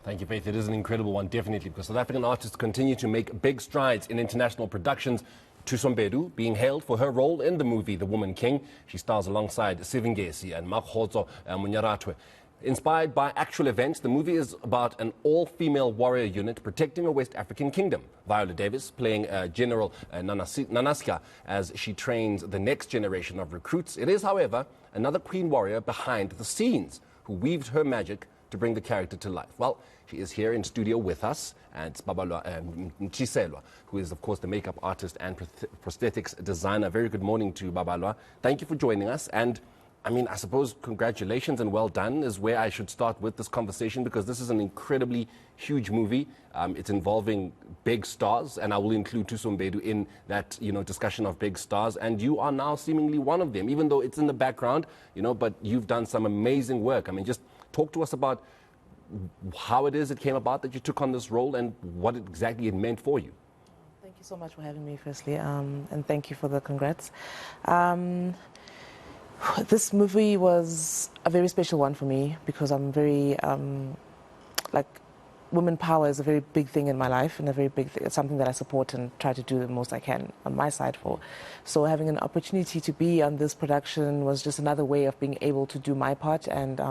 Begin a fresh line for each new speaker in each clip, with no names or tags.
Thank you, Faith. It is an incredible one, definitely, because South African artists continue to make big strides in international productions. Thuso Mbedu being hailed for her role in the movie The Woman King. She stars alongside Ngesi and Makgotso and Monyemorathoe. Inspired by actual events, the movie is about an all-female warrior unit protecting a West African kingdom. Viola Davis playing General Nanisca as she trains the next generation of recruits. It is, however, another queen warrior behind the scenes who weaved her magic to bring the character to life. Well, she is here in studio with us, and it's Ngesi, who is, of course, the makeup artist and prosthetics designer. Very good morning to Babalwa. Thank you for joining us. And I mean, I suppose congratulations and well done is where I should start with this conversation, because this is an incredibly huge movie. It's involving big stars, and I will include Thuso Mbedu in that, discussion of big stars. And you are now seemingly one of them, even though it's in the background, but you've done some amazing work. I mean, just talk to us about how it came about that you took on this role and what exactly it meant for you.
Thank you so much for having me, firstly, and thank you for the congrats. This movie was a very special one for me because I'm very, women power is a very big thing in my life, and it's something that I support and try to do the most I can on my side for. So having an opportunity to be on this production was just another way of being able to do my part, and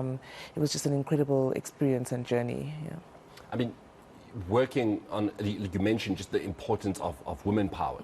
it was just an incredible experience and journey. Yeah.
I mean, working on, you mentioned just the importance of women power,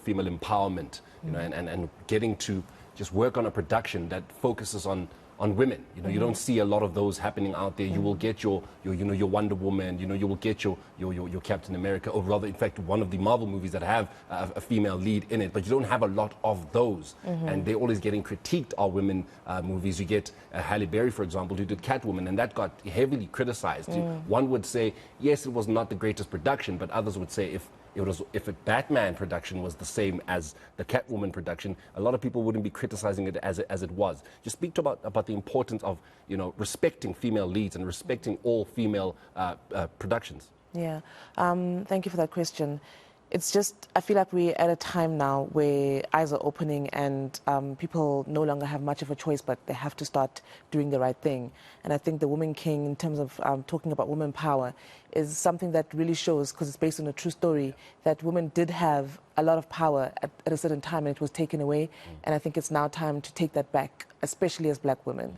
female empowerment, and getting to just work on a production that focuses on women. You don't see a lot of those happening out there. You will get your Wonder Woman, you will get your Captain America, or rather, in fact, one of the Marvel movies that have a female lead in it, but you don't have a lot of those. And they're always getting critiqued, our women movies. You get Halle Berry, for example, who did Catwoman, and that got heavily criticized. One would say, yes, it was not the greatest production, but others would say if a Batman production was the same as the Catwoman production, a lot of people wouldn't be criticizing it as it was. Just speak about the importance of respecting female leads and respecting all female productions.
Yeah, thank you for that question. It's just, I feel like we're at a time now where eyes are opening, and people no longer have much of a choice, but they have to start doing the right thing. And I think The Woman King, in terms of talking about women power, is something that really shows, because it's based on a true story, that women did have a lot of power at a certain time, and it was taken away. And I think it's now time to take that back, especially as black women.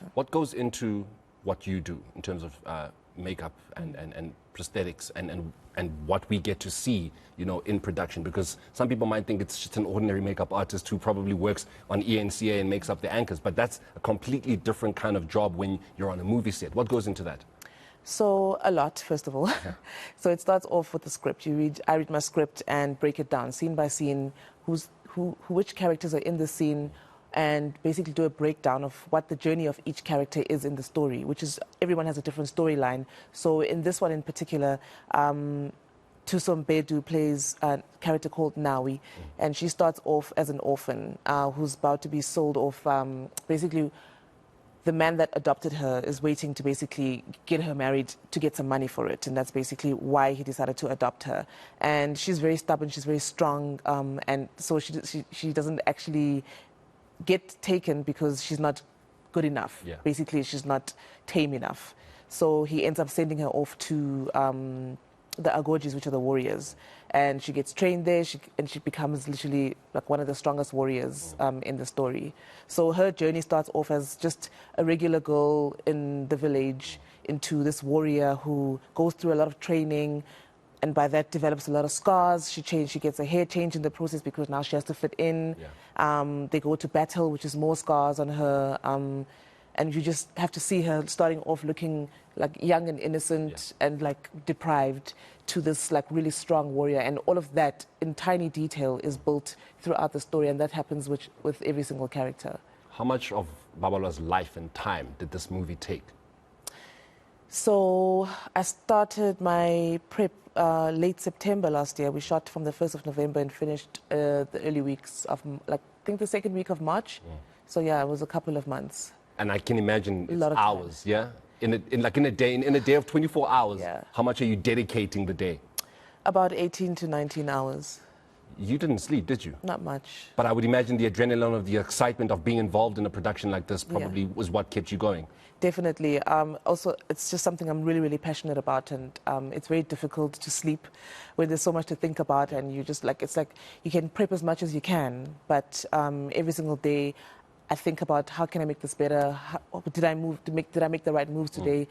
Yeah.
What goes into what you do in terms of makeup and prosthetics and what we get to see, in production? Because some people might think it's just an ordinary makeup artist who probably works on ENCA and makes up the anchors, but that's a completely different kind of job when you're on a movie set. What goes into that?
So a lot, first of all.
Yeah.
So it starts off with the script. I read my script and break it down scene by scene, which characters are in the scene, and basically do a breakdown of what the journey of each character is in the story, which is, everyone has a different storyline. So in this one in particular, Thuso Mbedu plays a character called Nawi, and she starts off as an orphan who's about to be sold off. Basically, the man that adopted her is waiting to basically get her married to get some money for it, and that's basically why he decided to adopt her. And she's very stubborn, she's very strong, and so she doesn't actually get taken because she's not good enough.
Yeah.
Basically, she's not tame enough. So he ends up sending her off to the Agojis, which are the warriors. And she gets trained there, and she becomes literally like one of the strongest warriors in the story. So her journey starts off as just a regular girl in the village into this warrior who goes through a lot of training, and by that develops a lot of scars. She gets a hair change in the process because now she has to fit in. Yeah. They go to battle, which is more scars on her. And you just have to see her starting off looking like young and innocent, yeah, and like deprived, to this like really strong warrior. And all of that in tiny detail is built throughout the story, and that happens with every single character.
How much of Babalwa's life and time did this movie take?
So I started my prep late September last year. We shot from the 1st of November and finished the early weeks of, I think the second week of March. So yeah, it was a couple of months.
And I can imagine it's hours, yeah? In a day of 24 hours,
yeah.
How much are you dedicating the day?
About 18 to 19 hours.
You didn't sleep, did you?
Not much.
But I would imagine the adrenaline of the excitement of being involved in a production like this probably was what kept you going.
Definitely. Also, it's just something I'm really, really passionate about, and it's very difficult to sleep when there's so much to think about, and you just like, it's like you can prep as much as you can, but every single day I think about how can I make this better? Did I make the right moves today?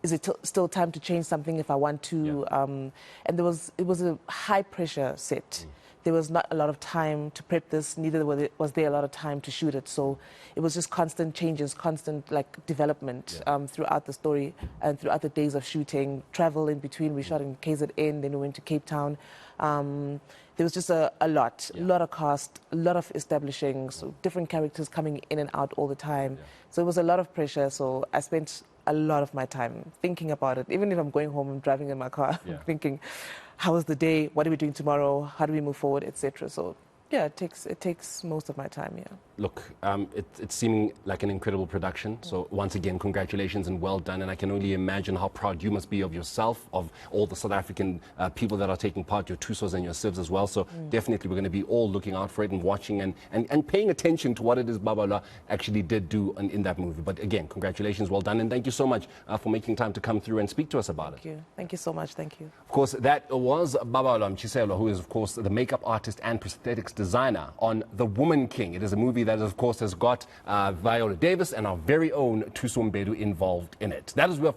Is it still time to change something if I want to? And it was a high pressure set. There was not a lot of time to prep this, neither was there a lot of time to shoot it. So it was just constant changes, constant like development throughout the story and throughout the days of shooting, travel in between. We shot in KZN, then we went to Cape Town. There was just a lot of cast, a lot of establishing, so different characters coming in and out all the time. So it was a lot of pressure, so I spent a lot of my time thinking about it. Even if I'm going home, I'm driving in my car, I'm thinking, how was the day? What are we doing tomorrow? How do we move forward, etc. So yeah, it takes most of my time, yeah.
Look, it's seeming like an incredible production. So once again, congratulations and well done. And I can only imagine how proud you must be of yourself, of all the South African people that are taking part, your Thusos and your Sivs as well. So definitely we're going to be all looking out for it and watching and paying attention to what it is Babalwa actually did do in that movie. But again, congratulations, well done. And thank you so much for making time to come through and speak to us about it.
Thank you. Thank you so much. Thank you.
Of course, that was Babalwa Mchiselwa, who is, of course, the makeup artist and prosthetics designer on The Woman King. It is a movie that, of course, has got Viola Davis and our very own Thuso Mbedu involved in it. That is where